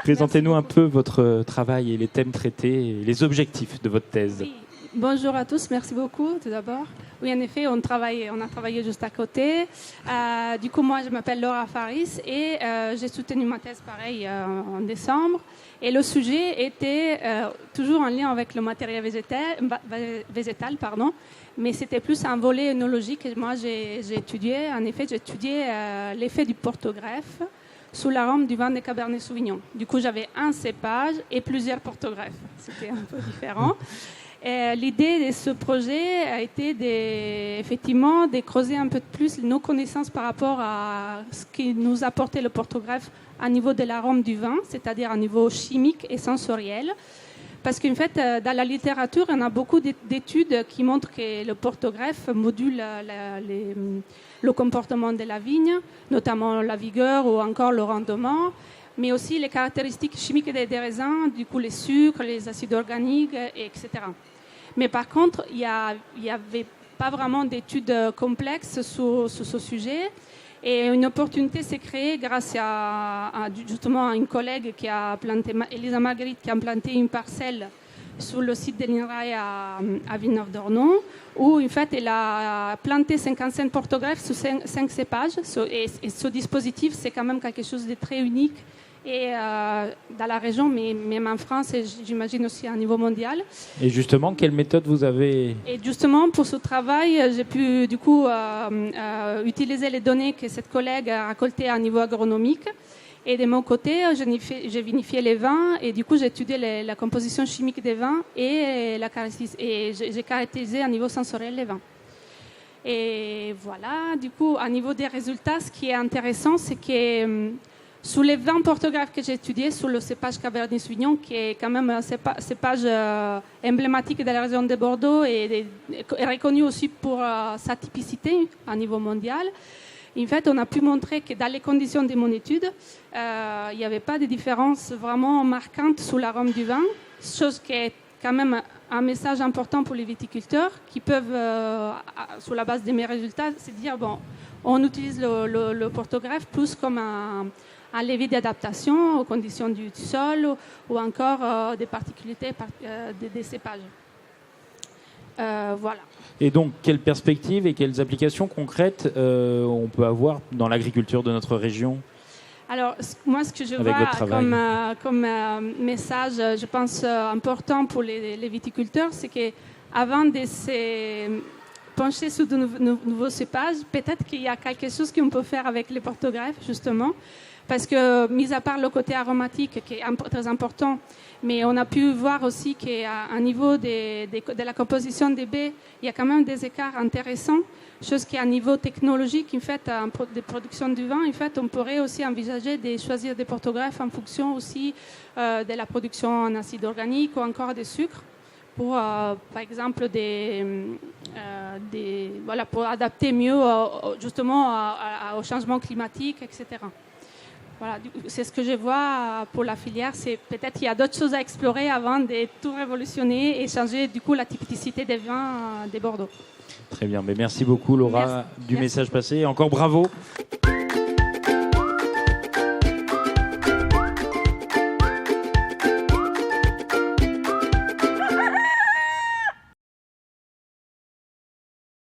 Présentez-nous un peu votre travail et les thèmes traités et les objectifs de votre thèse. Oui. Bonjour à tous, merci beaucoup tout d'abord. Oui, en effet, on a travaillé juste à côté. Du coup, moi, je m'appelle Laura Faris et j'ai soutenu ma thèse pareil en décembre. Et le sujet était toujours en lien avec le matériel végétal, mais c'était plus un volet œnologique. Et moi, j'ai étudié l'effet du portogreffe sous l'arôme du vin de Cabernet Sauvignon. Du coup, j'avais un cépage et plusieurs portogreffes. C'était un peu différent. L'idée de ce projet a été effectivement de creuser un peu plus nos connaissances par rapport à ce qui nous apportait le portogreffe à niveau de l'arôme du vin, c'est-à-dire à niveau chimique et sensoriel. Parce qu'en fait, dans la littérature, on a beaucoup d'études qui montrent que le portogreffe module le comportement de la vigne, notamment la vigueur ou encore le rendement, mais aussi les caractéristiques chimiques des raisins, du coup les sucres, les acides organiques, etc. Mais par contre, il n'y avait pas vraiment d'études complexes sur ce sujet. Et une opportunité s'est créée grâce justement à une collègue qui a planté, Elisa Marguerite, qui a planté une parcelle sur le site de l'INRAE à Villeneuve-d'Ornon, où en fait elle a planté 55 portogreffes sur 5 cépages. Et ce dispositif, c'est quand même quelque chose de très unique et dans la région, mais même en France et j'imagine aussi à un niveau mondial. Et justement, quelle méthode vous avez? Et justement, pour ce travail, j'ai pu du coup utiliser les données que cette collègue a récoltées à un niveau agronomique. Et de mon côté, j'ai vinifié les vins et du coup, j'ai étudié la composition chimique des vins et j'ai caractérisé à niveau sensoriel les vins. Et voilà, du coup, à niveau des résultats, ce qui est intéressant, c'est que sous les 20 portogreffes que j'ai étudiés, sur le cépage Cabernet Sauvignon, qui est quand même un cépage emblématique de la région de Bordeaux et reconnu aussi pour sa typicité à niveau mondial, en fait, on a pu montrer que dans les conditions de mon étude, il n'y avait pas de différence vraiment marquante sous l'arôme du vin, chose qui est quand même un message important pour les viticulteurs qui peuvent, sur la base de mes résultats, se dire, bon, on utilise le portogreffe plus comme un levier d'adaptation aux conditions du sol ou encore des particularités des cépages. Voilà. Et donc, quelles perspectives et quelles applications concrètes on peut avoir dans l'agriculture de notre région? Alors, moi, ce que je vois comme message, je pense, important pour les viticulteurs, c'est qu'avant de se pencher sur de nouveaux cépages, peut-être qu'il y a quelque chose qu'on peut faire avec les portogreffes, justement. Parce que, mis à part le côté aromatique, qui est très important, mais on a pu voir aussi qu'à un niveau de la composition des baies, il y a quand même des écarts intéressants, chose qui, à un niveau technologique, en fait, de production du vin, en fait, on pourrait aussi envisager de choisir des portogreffes en fonction aussi de la production en acide organique ou encore des sucres, pour, par exemple, pour adapter mieux justement au changement climatique, etc. Voilà, c'est ce que je vois pour la filière. C'est peut-être qu'il y a d'autres choses à explorer avant de tout révolutionner et changer du coup la typicité des vins de Bordeaux. Très bien, mais merci beaucoup Laura du message passé. Et encore bravo